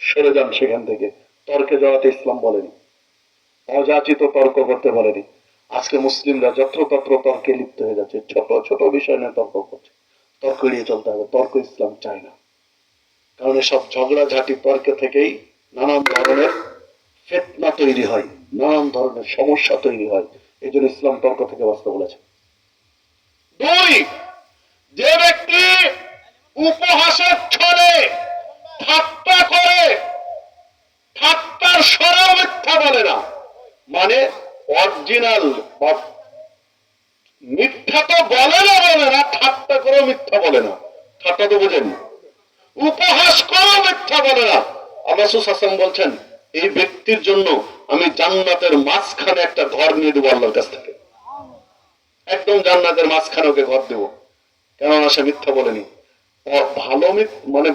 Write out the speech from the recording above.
সরে যান সেখান থেকে। তর্কে যাওয়াতে ইসলাম বলেনি, অযাচিত তর্ক করতে বলেনি। আজকে মুসলিমরা যত্রতত্র তর্কে লিপ্ত হয়ে যাচ্ছে, ছোট ছোট বিষয় নিয়ে তর্ক করছে। তর্ক এড়িয়ে চলতে হবে, তর্ক ইসলাম চায় না। কারণ এসব ঝগড়াঝাটি তর্ক থেকেই নানান ধরনের ফিতনা তৈরি হয়, নানান ধরনের সমস্যা তৈরি হয়। এই জন্য ইসলাম তর্ক থেকে বাঁচতে বলেছে। দুই, যে ব্যক্তি উপহাসের ছলে ঠাট্টা করে, ঠাট্টার স্বরেও মিথ্যা বলে না, মানে অরিজিনাল বা মিথ্যা তো বলে না, ঠাট্টা করেও মিথ্যা বলে না। ঠাট্টা তো বোঝেন, উপহাস করেও মিথ্যা বলে না। আল্লাহ রাসূল সাল্লাল্লাহু আলাইহি ওয়াসাল্লাম বলছেন, এই ব্যক্তির জন্য আমি জান্নাতের মাঝখানে একটা ঘর নিয়ে দেবো আল্লাহর কাছ থেকে। একদম জান্নাতের মাঝখানে ওকে ঘর দেবো, কেননা সে মিথ্যা বলেনি। ভালো মানে